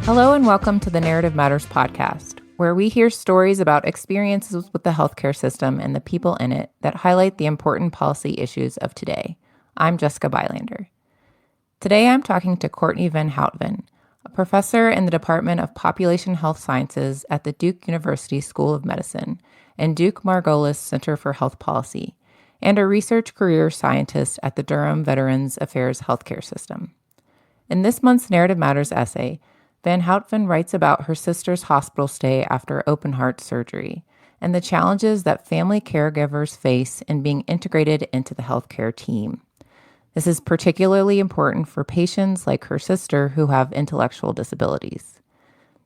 Hello and welcome to the Narrative Matters podcast, where we hear stories about experiences with the healthcare system and the people in it that highlight the important policy issues of today. I'm Jessica Bylander. Today I'm talking to Courtney Van Houtven, a professor in the Department of Population Health Sciences at the Duke University School of Medicine and Duke Margolis Center for Health Policy, and a research career scientist at the Durham Veterans Affairs Healthcare System. In this month's Narrative Matters essay, Van Houtven writes about her sister's hospital stay after open heart surgery and the challenges that family caregivers face in being integrated into the healthcare team. This is particularly important for patients like her sister who have intellectual disabilities.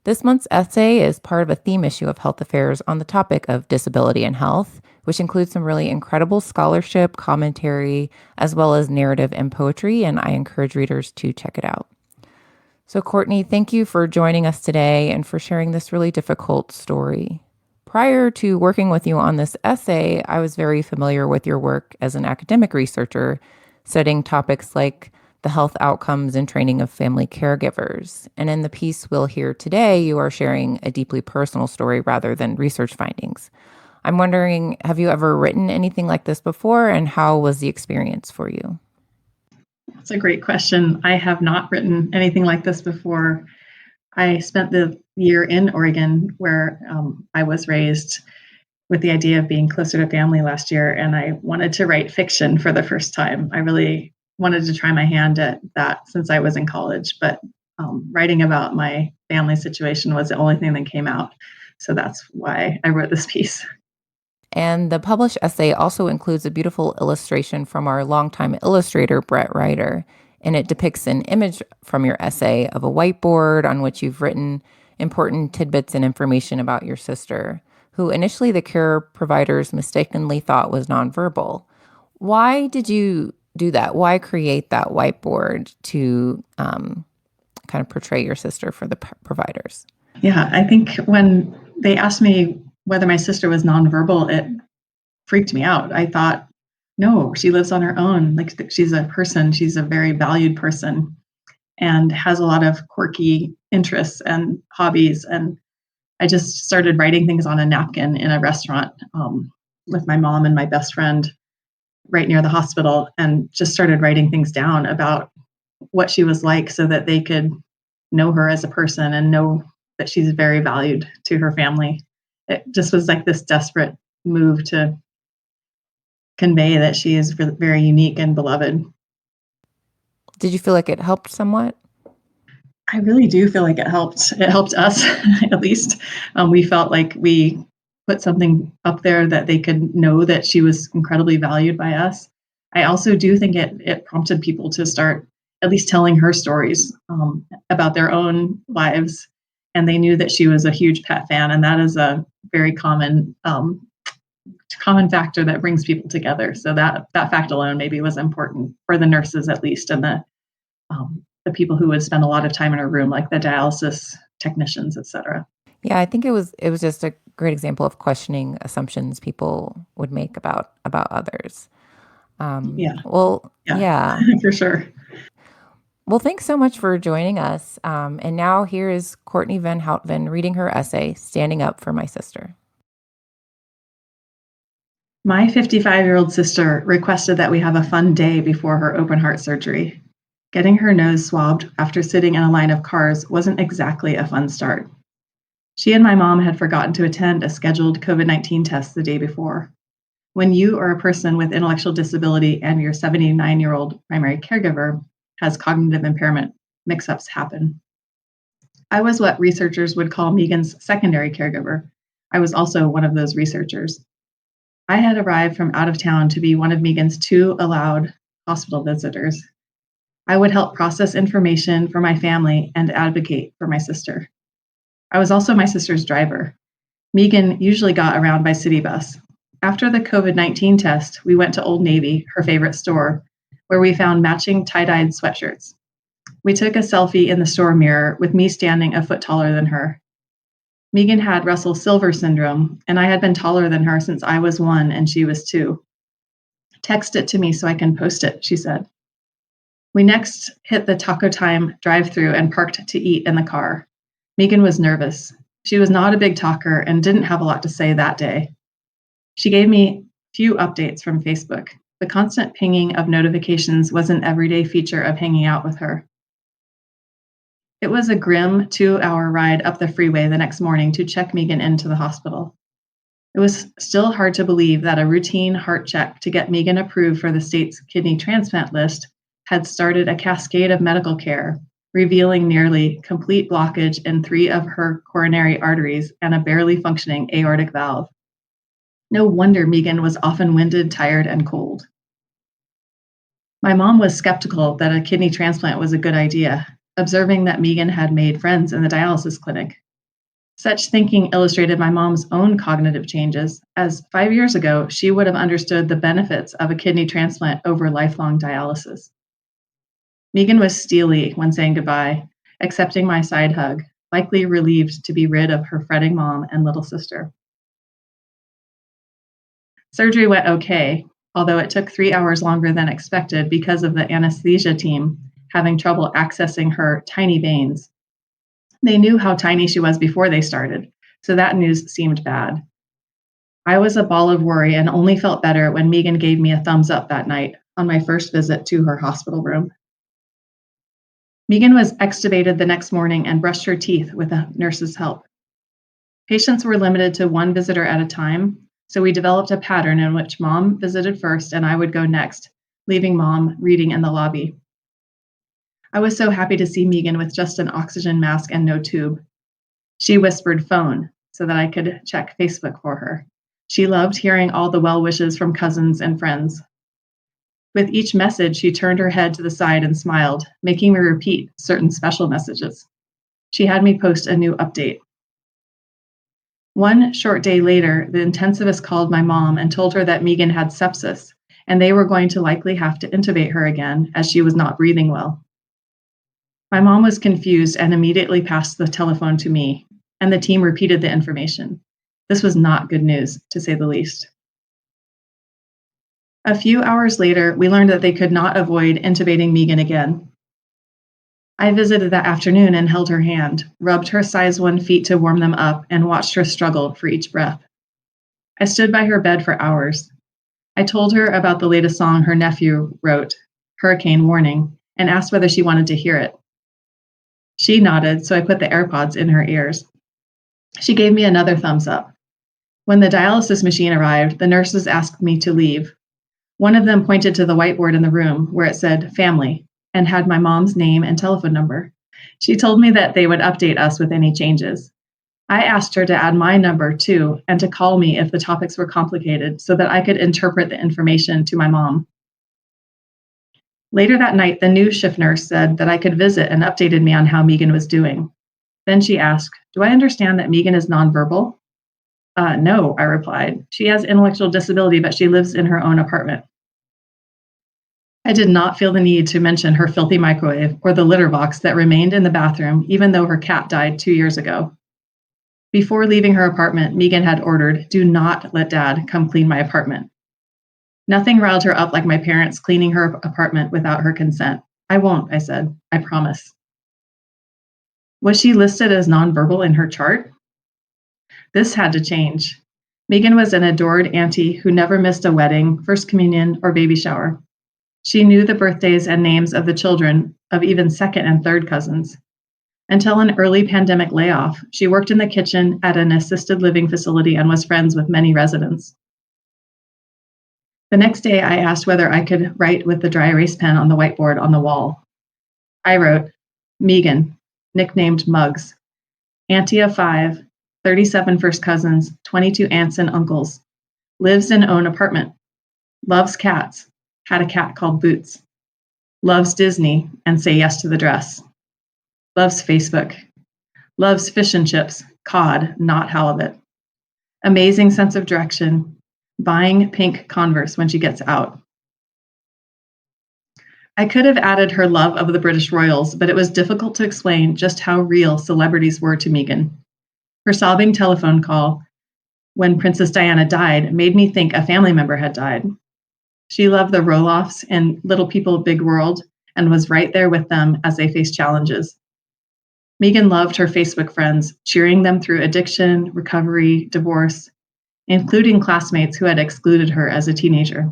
This month's essay is part of a theme issue of Health Affairs on the topic of disability and health, which includes some really incredible scholarship, commentary, as well as narrative and poetry, and I encourage readers to check it out. So, Courtney, thank you for joining us today and for sharing this really difficult story. Prior to working with you on this essay, I was very familiar with your work as an academic researcher, studying topics like the health outcomes and training of family caregivers. And in the piece we'll hear today, you are sharing a deeply personal story rather than research findings. I'm wondering, have you ever written anything like this before, and how was the experience for you? That's a great question. I have not written anything like this before. I spent the year in Oregon where I was raised with the idea of being closer to family last year, and I wanted to write fiction for the first time. I really wanted to try my hand at that since I was in college, but writing about my family situation was the only thing that came out. So that's why I wrote this piece. And the published essay also includes a beautiful illustration from our longtime illustrator, Brett Ryder, and it depicts an image from your essay of a whiteboard on which you've written important tidbits and information about your sister, who initially the care providers mistakenly thought was nonverbal. Why did you do that? Why create that whiteboard to kind of portray your sister for the providers? Yeah, I think when they asked me whether my sister was nonverbal, it freaked me out. I thought, no, she lives on her own. Like she's a person, she's a very valued person and has a lot of quirky interests and hobbies. And I just started writing things on a napkin in a restaurant with my mom and my best friend right near the hospital, and just started writing things down about what she was like so that they could know her as a person and know that she's very valued to her family. It just was like this desperate move to convey that she is very unique and beloved. Did you feel like it helped somewhat? I really do feel like it helped. It helped us, at least. We felt like we put something up there that they could know that she was incredibly valued by us. I also do think it prompted people to start at least telling her stories about their own lives. And they knew that she was a huge pet fan. And that is a very common factor that brings people together. So that fact alone maybe was important for the nurses, at least, and the people who would spend a lot of time in her room, like the dialysis technicians, et cetera. Yeah, I think it was just a great example of questioning assumptions people would make about others. Yeah, for sure. Well, thanks so much for joining us. And now here is Courtney Van Houtven reading her essay, Standing Up for My Sister. My 55-year-old sister requested that we have a fun day before her open heart surgery. Getting her nose swabbed after sitting in a line of cars wasn't exactly a fun start. She and my mom had forgotten to attend a scheduled COVID-19 test the day before. When you are a person with intellectual disability and your 79-year-old primary caregiver has cognitive impairment, mix-ups happen. I was what researchers would call Megan's secondary caregiver. I was also one of those researchers. I had arrived from out of town to be one of Megan's 2 allowed hospital visitors. I would help process information for my family and advocate for my sister. I was also my sister's driver. Megan usually got around by city bus. After the COVID-19 test, we went to Old Navy, her favorite store, where we found matching tie-dyed sweatshirts. We took a selfie in the store mirror with me standing a foot taller than her. Megan had Russell Silver syndrome, and I had been taller than her since I was 1 and she was 2. Text it to me so I can post it, she said. We next hit the Taco Time drive-thru and parked to eat in the car. Megan was nervous. She was not a big talker and didn't have a lot to say that day. She gave me few updates from Facebook. The constant pinging of notifications was an everyday feature of hanging out with her. It was a grim 2-hour ride up the freeway the next morning to check Megan into the hospital. It was still hard to believe that a routine heart check to get Megan approved for the state's kidney transplant list had started a cascade of medical care, revealing nearly complete blockage in 3 of her coronary arteries and a barely functioning aortic valve. No wonder Megan was often winded, tired, and cold. My mom was skeptical that a kidney transplant was a good idea, observing that Megan had made friends in the dialysis clinic. Such thinking illustrated my mom's own cognitive changes, as 5 years ago, she would have understood the benefits of a kidney transplant over lifelong dialysis. Megan was steely when saying goodbye, accepting my side hug, likely relieved to be rid of her fretting mom and little sister. Surgery went okay, although it took 3 hours longer than expected because of the anesthesia team having trouble accessing her tiny veins. They knew how tiny she was before they started, so that news seemed bad. I was a ball of worry and only felt better when Megan gave me a thumbs up that night on my first visit to her hospital room. Megan was extubated the next morning and brushed her teeth with a nurse's help. Patients were limited to one visitor at a time, so we developed a pattern in which Mom visited first and I would go next, leaving Mom reading in the lobby. I was so happy to see Megan with just an oxygen mask and no tube. She whispered phone so that I could check Facebook for her. She loved hearing all the well wishes from cousins and friends. With each message, she turned her head to the side and smiled, making me repeat certain special messages. She had me post a new update. One short day later, the intensivist called my mom and told her that Megan had sepsis, and they were going to likely have to intubate her again as she was not breathing well. My mom was confused and immediately passed the telephone to me, and the team repeated the information. This was not good news, to say the least. A few hours later, we learned that they could not avoid intubating Megan again. I visited that afternoon and held her hand, rubbed her size 1 feet to warm them up, and watched her struggle for each breath. I stood by her bed for hours. I told her about the latest song her nephew wrote, Hurricane Warning, and asked whether she wanted to hear it. She nodded, so I put the AirPods in her ears. She gave me another thumbs up. When the dialysis machine arrived, the nurses asked me to leave. One of them pointed to the whiteboard in the room where it said family and had my mom's name and telephone number. She told me that they would update us with any changes. I asked her to add my number too and to call me if the topics were complicated so that I could interpret the information to my mom. Later that night, the new shift nurse said that I could visit and updated me on how Megan was doing. Then she asked, "Do I understand that Megan is nonverbal?" No, I replied. She has intellectual disability, but she lives in her own apartment. I did not feel the need to mention her filthy microwave or the litter box that remained in the bathroom, even though her cat died 2 years ago. Before leaving her apartment, Megan had ordered, "Do not let Dad come clean my apartment." Nothing riled her up like my parents cleaning her apartment without her consent. "I won't," I said. "I promise." Was she listed as nonverbal in her chart? This had to change. Megan was an adored auntie who never missed a wedding, first communion, or baby shower. She knew the birthdays and names of the children of even second and third cousins. Until an early pandemic layoff, she worked in the kitchen at an assisted living facility and was friends with many residents. The next day, I asked whether I could write with the dry erase pen on the whiteboard on the wall. I wrote, Megan, nicknamed Muggs, auntie of 5, 37 first cousins, 22 aunts and uncles, lives in own apartment, loves cats, had a cat called Boots, loves Disney and say yes to the dress, loves Facebook, loves fish and chips, cod, not halibut, amazing sense of direction, buying pink Converse when she gets out. I could have added her love of the British royals, but it was difficult to explain just how real celebrities were to Megan. Her sobbing telephone call when Princess Diana died made me think a family member had died. She loved the Roloffs in Little People, Big World and was right there with them as they faced challenges. Megan loved her Facebook friends, cheering them through addiction, recovery, divorce, including classmates who had excluded her as a teenager.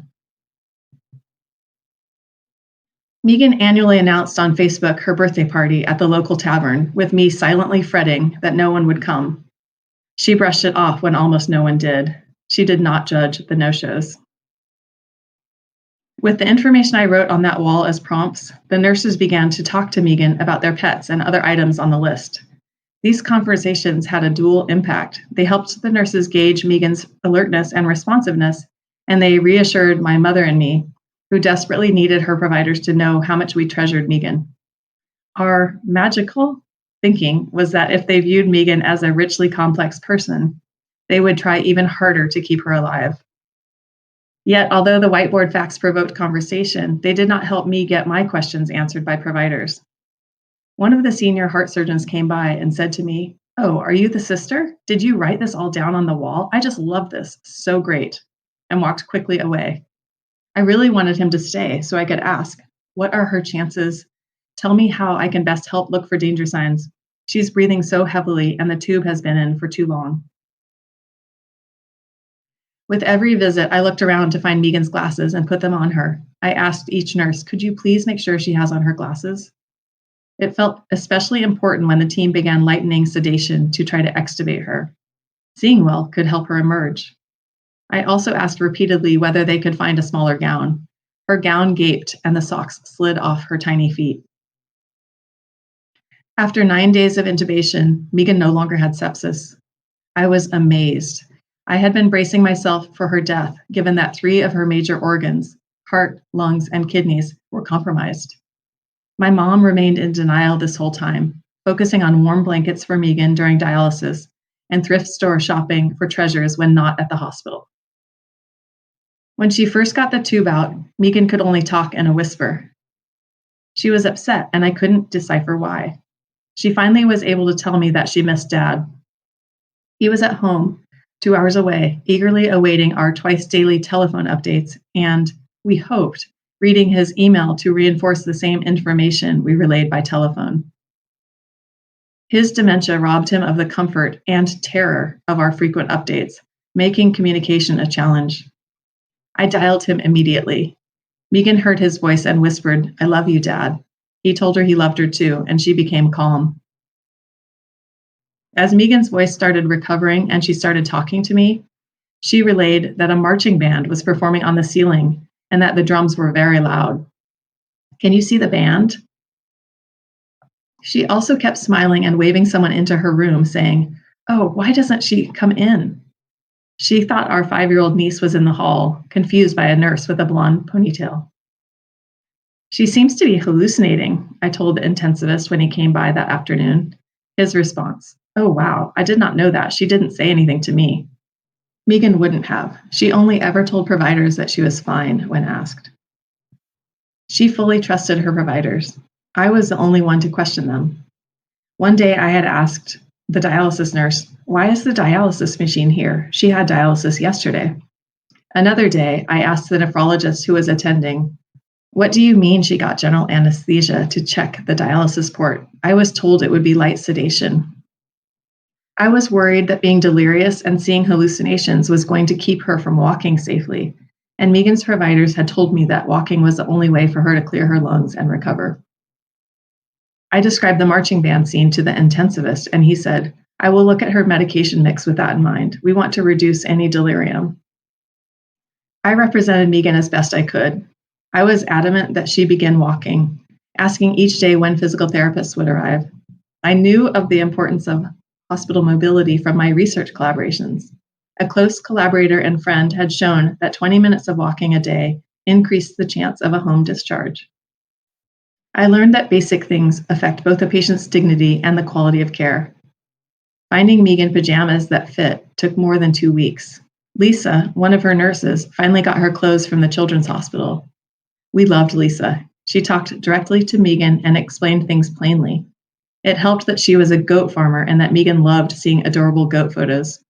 Megan annually announced on Facebook her birthday party at the local tavern, with me silently fretting that no one would come. She brushed it off when almost no one did. She did not judge the no-shows. With the information I wrote on that wall as prompts, the nurses began to talk to Megan about their pets and other items on the list. These conversations had a dual impact. They helped the nurses gauge Megan's alertness and responsiveness, and they reassured my mother and me, who desperately needed her providers to know how much we treasured Megan. Our magical thinking was that if they viewed Megan as a richly complex person, they would try even harder to keep her alive. Yet, although the whiteboard facts provoked conversation, they did not help me get my questions answered by providers. One of the senior heart surgeons came by and said to me, "Oh, are you the sister? Did you write this all down on the wall? I just love this. So great," and walked quickly away. I really wanted him to stay so I could ask, "What are her chances? Tell me how I can best help look for danger signs. She's breathing so heavily and the tube has been in for too long." With every visit, I looked around to find Megan's glasses and put them on her. I asked each nurse, "Could you please make sure she has on her glasses?" It felt especially important when the team began lightening sedation to try to extubate her. Seeing well could help her emerge. I also asked repeatedly whether they could find a smaller gown. Her gown gaped and the socks slid off her tiny feet. After 9 days of intubation, Megan no longer had sepsis. I was amazed. I had been bracing myself for her death, given that 3 of her major organs, heart, lungs, and kidneys, were compromised. My mom remained in denial this whole time, focusing on warm blankets for Megan during dialysis and thrift store shopping for treasures when not at the hospital. When she first got the tube out, Megan could only talk in a whisper. She was upset, and I couldn't decipher why. She finally was able to tell me that she missed Dad. He was at home, 2 hours away, eagerly awaiting our twice-daily telephone updates, and, we hoped, reading his email to reinforce the same information we relayed by telephone. His dementia robbed him of the comfort and terror of our frequent updates, making communication a challenge. I dialed him immediately. Megan heard his voice and whispered, "I love you, Dad." He told her he loved her too, and she became calm. As Megan's voice started recovering and she started talking to me, she relayed that a marching band was performing on the ceiling and that the drums were very loud. "Can you see the band?" She also kept smiling and waving someone into her room, saying, "Oh, why doesn't she come in?" She thought our 5-year-old niece was in the hall, confused by a nurse with a blonde ponytail. "She seems to be hallucinating," I told the intensivist when he came by that afternoon. His response, "Oh, wow, I did not know that. She didn't say anything to me." Megan wouldn't have. She only ever told providers that she was fine when asked. She fully trusted her providers. I was the only one to question them. One day I had asked the dialysis nurse, "Why is the dialysis machine here? She had dialysis yesterday." Another day, I asked the nephrologist who was attending, "What do you mean she got general anesthesia to check the dialysis port? I was told it would be light sedation." I was worried that being delirious and seeing hallucinations was going to keep her from walking safely, and Megan's providers had told me that walking was the only way for her to clear her lungs and recover. I described the marching band scene to the intensivist, and he said, "I will look at her medication mix with that in mind. We want to reduce any delirium." I represented Megan as best I could. I was adamant that she begin walking, asking each day when physical therapists would arrive. I knew of the importance of hospital mobility from my research collaborations. A close collaborator and friend had shown that 20 minutes of walking a day increased the chance of a home discharge. I learned that basic things affect both a patient's dignity and the quality of care. Finding Megan pajamas that fit took more than 2 weeks. Lisa, one of her nurses, finally got her clothes from the children's hospital. We loved Lisa. She talked directly to Megan and explained things plainly. It helped that she was a goat farmer and that Megan loved seeing adorable goat photos.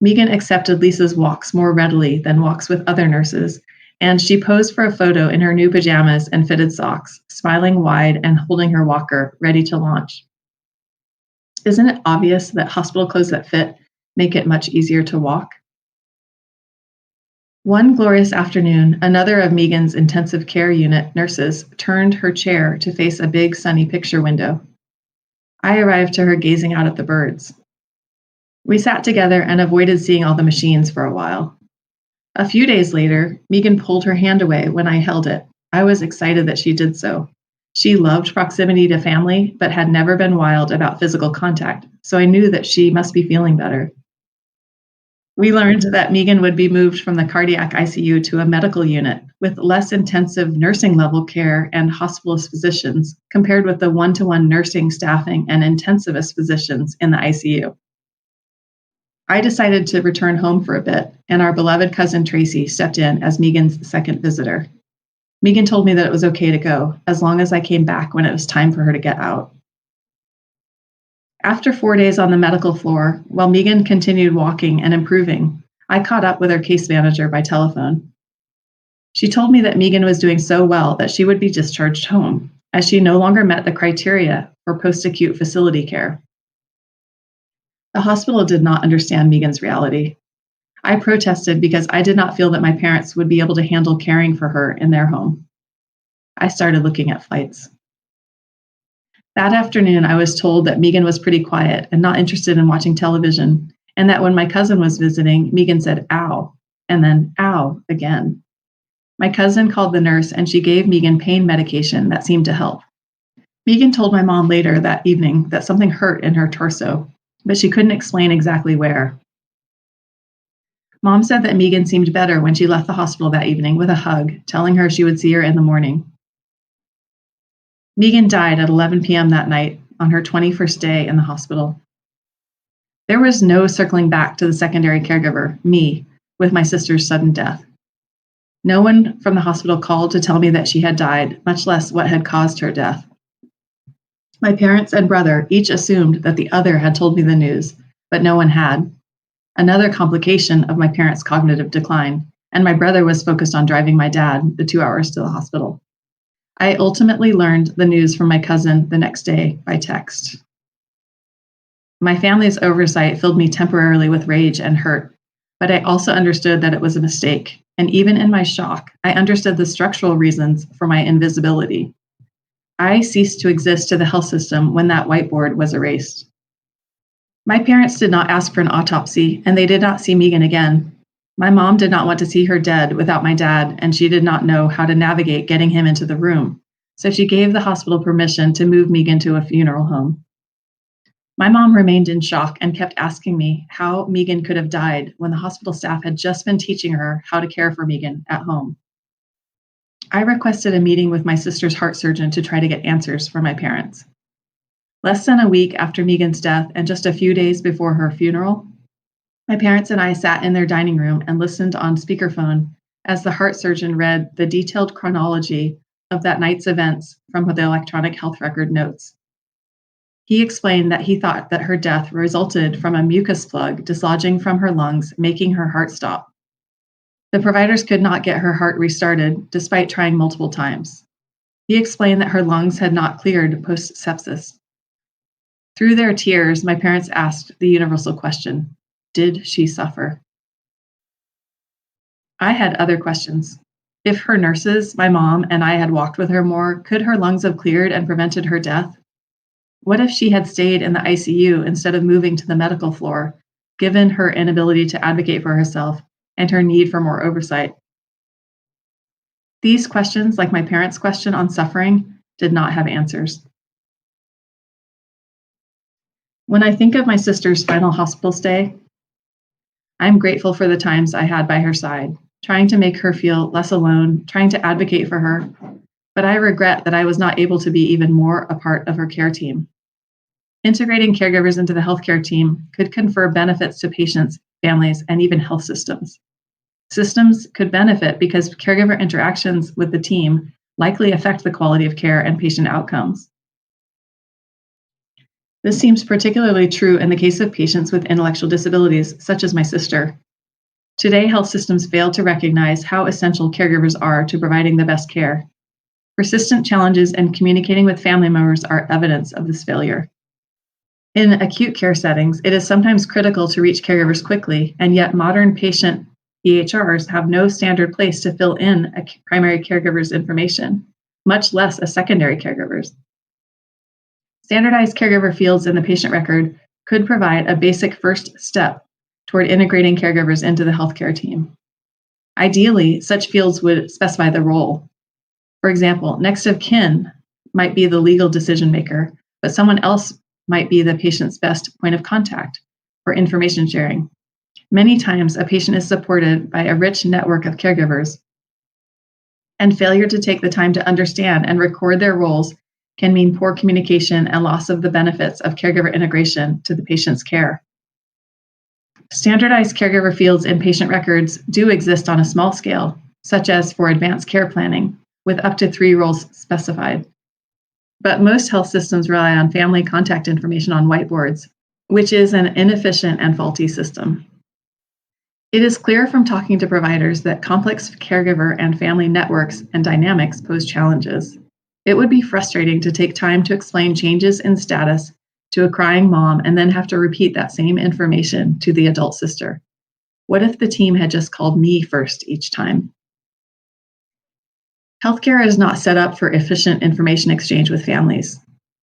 Megan accepted Lisa's walks more readily than walks with other nurses, and she posed for a photo in her new pajamas and fitted socks, smiling wide and holding her walker, ready to launch. Isn't it obvious that hospital clothes that fit make it much easier to walk? One glorious afternoon, another of Megan's intensive care unit nurses turned her chair to face a big sunny picture window. I arrived to her gazing out at the birds. We sat together and avoided seeing all the machines for a while. A few days later, Megan pulled her hand away when I held it. I was excited that she did so. She loved proximity to family, but had never been wild about physical contact, so I knew that she must be feeling better. We learned that Megan would be moved from the cardiac ICU to a medical unit with less intensive nursing level care and hospitalist physicians compared with the one-to-one nursing staffing and intensivist physicians in the ICU. I decided to return home for a bit, and our beloved cousin Tracy stepped in as Megan's second visitor. Megan told me that it was okay to go, as long as I came back when it was time for her to get out. After 4 days on the medical floor, while Megan continued walking and improving, I caught up with her case manager by telephone. She told me that Megan was doing so well that she would be discharged home, as she no longer met the criteria for post-acute facility care. The hospital did not understand Megan's reality. I protested because I did not feel that my parents would be able to handle caring for her in their home. I started looking at flights. That afternoon, I was told that Megan was pretty quiet and not interested in watching television, and that when my cousin was visiting, Megan said, "Ow," and then, "Ow," again. My cousin called the nurse and she gave Megan pain medication that seemed to help. Megan told my mom later that evening that something hurt in her torso, but she couldn't explain exactly where. Mom said that Megan seemed better when she left the hospital that evening with a hug, telling her she would see her in the morning. Megan died at 11 p.m. that night on her 21st day in the hospital. There was no circling back to the secondary caregiver, me, with my sister's sudden death. No one from the hospital called to tell me that she had died, much less what had caused her death. My parents and brother each assumed that the other had told me the news, but no one had. Another complication of my parents' cognitive decline, and my brother was focused on driving my dad the 2 hours to the hospital. I ultimately learned the news from my cousin the next day by text. My family's oversight filled me temporarily with rage and hurt, but I also understood that it was a mistake, and even in my shock, I understood the structural reasons for my invisibility. I ceased to exist to the health system when that whiteboard was erased. My parents did not ask for an autopsy, and they did not see Megan again. My mom did not want to see her dead without my dad, and she did not know how to navigate getting him into the room, so she gave the hospital permission to move Megan to a funeral home. My mom remained in shock and kept asking me how Megan could have died when the hospital staff had just been teaching her how to care for Megan at home. I requested a meeting with my sister's heart surgeon to try to get answers for my parents. Less than a week after Megan's death and just a few days before her funeral, my parents and I sat in their dining room and listened on speakerphone as the heart surgeon read the detailed chronology of that night's events from the electronic health record notes. He explained that he thought that her death resulted from a mucus plug dislodging from her lungs, making her heart stop. The providers could not get her heart restarted despite trying multiple times. He explained that her lungs had not cleared post-sepsis. Through their tears, my parents asked the universal question, did she suffer? I had other questions. If her nurses, my mom, and I had walked with her more, could her lungs have cleared and prevented her death? What if she had stayed in the ICU instead of moving to the medical floor, given her inability to advocate for herself and her need for more oversight? These questions, like my parents' question on suffering, did not have answers. When I think of my sister's final hospital stay, I'm grateful for the times I had by her side, trying to make her feel less alone, trying to advocate for her, but I regret that I was not able to be even more a part of her care team. Integrating caregivers into the healthcare team could confer benefits to patients, families, and even health systems. Systems could benefit because caregiver interactions with the team likely affect the quality of care and patient outcomes. This seems particularly true in the case of patients with intellectual disabilities, such as my sister. Today, health systems fail to recognize how essential caregivers are to providing the best care. Persistent challenges in communicating with family members are evidence of this failure. In acute care settings, it is sometimes critical to reach caregivers quickly, and yet modern patient EHRs have no standard place to fill in a primary caregiver's information, much less a secondary caregiver's. Standardized caregiver fields in the patient record could provide a basic first step toward integrating caregivers into the healthcare team. Ideally, such fields would specify the role. For example, next of kin might be the legal decision maker, but someone else might be the patient's best point of contact for information sharing. Many times, a patient is supported by a rich network of caregivers, and failure to take the time to understand and record their roles can mean poor communication and loss of the benefits of caregiver integration to the patient's care. Standardized caregiver fields in patient records do exist on a small scale, such as for advanced care planning, with up to 3 roles specified. But most health systems rely on family contact information on whiteboards, which is an inefficient and faulty system. It is clear from talking to providers that complex caregiver and family networks and dynamics pose challenges. It would be frustrating to take time to explain changes in status to a crying mom and then have to repeat that same information to the adult sister. What if the team had just called me first each time? Healthcare is not set up for efficient information exchange with families.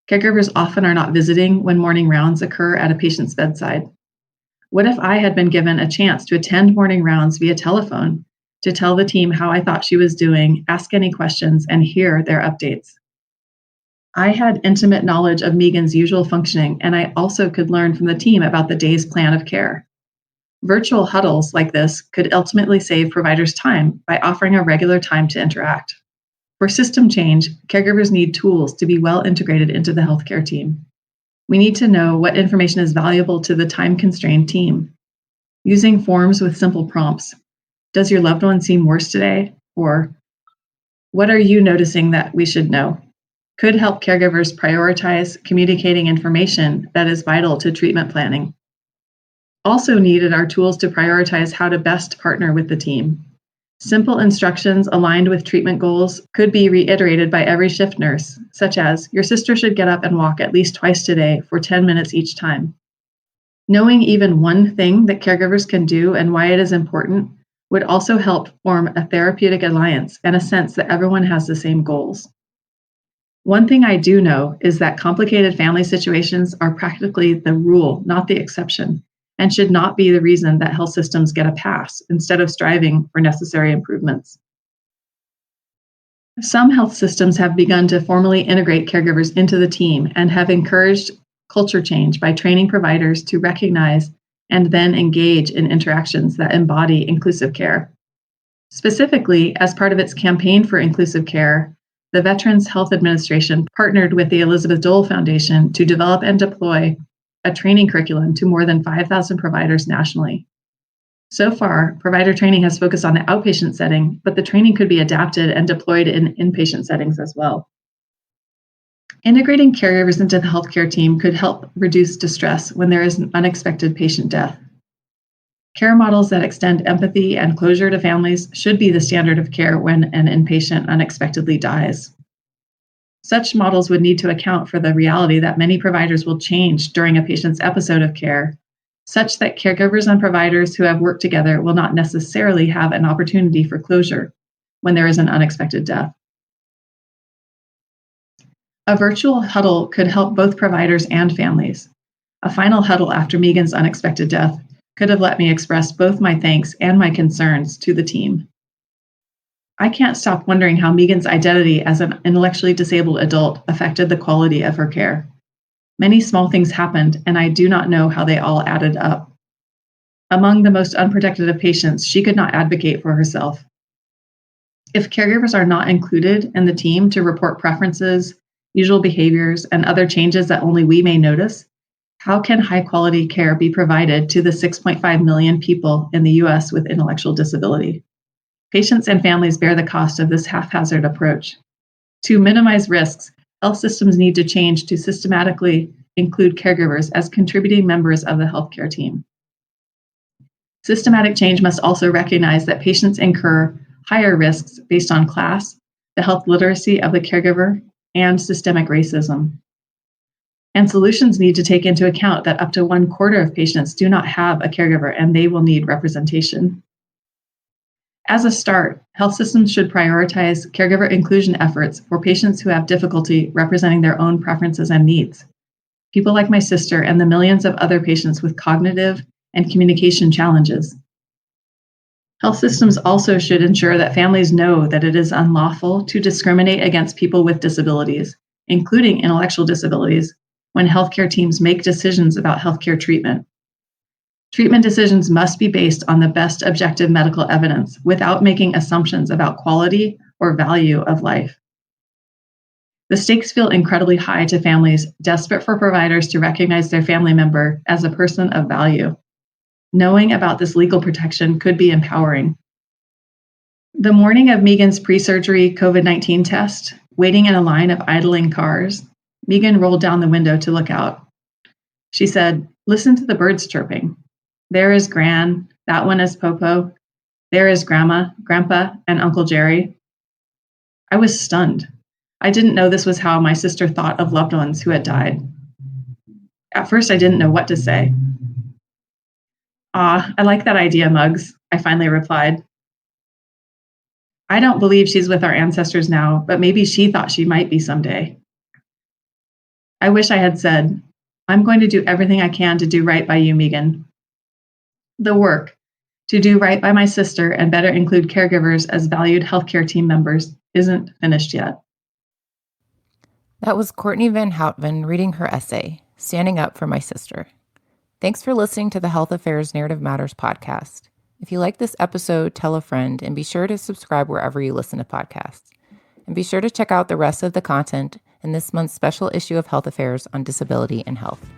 Caregivers often are not visiting when morning rounds occur at a patient's bedside. What if I had been given a chance to attend morning rounds via telephone to tell the team how I thought she was doing, ask any questions, and hear their updates? I had intimate knowledge of Megan's usual functioning, and I also could learn from the team about the day's plan of care. Virtual huddles like this could ultimately save providers time by offering a regular time to interact. For system change, caregivers need tools to be well integrated into the healthcare team. We need to know what information is valuable to the time-constrained team. Using forms with simple prompts. Does your loved one seem worse today? Or what are you noticing that we should know? Could help caregivers prioritize communicating information that is vital to treatment planning. Also needed are tools to prioritize how to best partner with the team. Simple instructions aligned with treatment goals could be reiterated by every shift nurse, such as, your sister should get up and walk at least twice today for 10 minutes each time. Knowing even one thing that caregivers can do and why it is important would also help form a therapeutic alliance and a sense that everyone has the same goals. One thing I do know is that complicated family situations are practically the rule, not the exception, and should not be the reason that health systems get a pass instead of striving for necessary improvements. Some health systems have begun to formally integrate caregivers into the team and have encouraged culture change by training providers to recognize and then engage in interactions that embody inclusive care. Specifically, as part of its campaign for inclusive care, the Veterans Health Administration partnered with the Elizabeth Dole Foundation to develop and deploy a training curriculum to more than 5,000 providers nationally. So far, provider training has focused on the outpatient setting, but the training could be adapted and deployed in inpatient settings as well. Integrating caregivers into the healthcare team could help reduce distress when there is an unexpected patient death. Care models that extend empathy and closure to families should be the standard of care when an inpatient unexpectedly dies. Such models would need to account for the reality that many providers will change during a patient's episode of care, such that caregivers and providers who have worked together will not necessarily have an opportunity for closure when there is an unexpected death. A virtual huddle could help both providers and families. A final huddle after Megan's unexpected death could have let me express both my thanks and my concerns to the team. I can't stop wondering how Megan's identity as an intellectually disabled adult affected the quality of her care. Many small things happened, and I do not know how they all added up. Among the most unprotected of patients, she could not advocate for herself. If caregivers are not included in the team to report preferences, usual behaviors, and other changes that only we may notice, how can high-quality care be provided to the 6.5 million people in the U.S. with intellectual disability? Patients and families bear the cost of this haphazard approach. To minimize risks, health systems need to change to systematically include caregivers as contributing members of the healthcare team. Systematic change must also recognize that patients incur higher risks based on class, the health literacy of the caregiver, and systemic racism. And solutions need to take into account that up to 1/4 of patients do not have a caregiver and they will need representation. As a start, health systems should prioritize caregiver inclusion efforts for patients who have difficulty representing their own preferences and needs. People like my sister and the millions of other patients with cognitive and communication challenges. Health systems also should ensure that families know that it is unlawful to discriminate against people with disabilities, including intellectual disabilities, when healthcare teams make decisions about healthcare treatment. Treatment decisions must be based on the best objective medical evidence without making assumptions about quality or value of life. The stakes feel incredibly high to families desperate for providers to recognize their family member as a person of value. Knowing about this legal protection could be empowering. The morning of Megan's pre-surgery COVID-19 test, waiting in a line of idling cars, Megan rolled down the window to look out. She said, "Listen to the birds chirping. There is Gran, that one is Popo. There is Grandma, Grandpa, and Uncle Jerry." I was stunned. I didn't know this was how my sister thought of loved ones who had died. At first, I didn't know what to say. "Ah, I like that idea, Muggs," I finally replied. "I don't believe she's with our ancestors now, but maybe she thought she might be someday." I wish I had said, "I'm going to do everything I can to do right by you, Megan." The work to do right by my sister and better include caregivers as valued healthcare team members isn't finished yet. That was Courtney Van Houtven reading her essay, Standing Up for My Sister. Thanks for listening to the Health Affairs Narrative Matters podcast. If you like this episode, tell a friend and be sure to subscribe wherever you listen to podcasts. And be sure to check out the rest of the content in this month's special issue of Health Affairs on disability and health.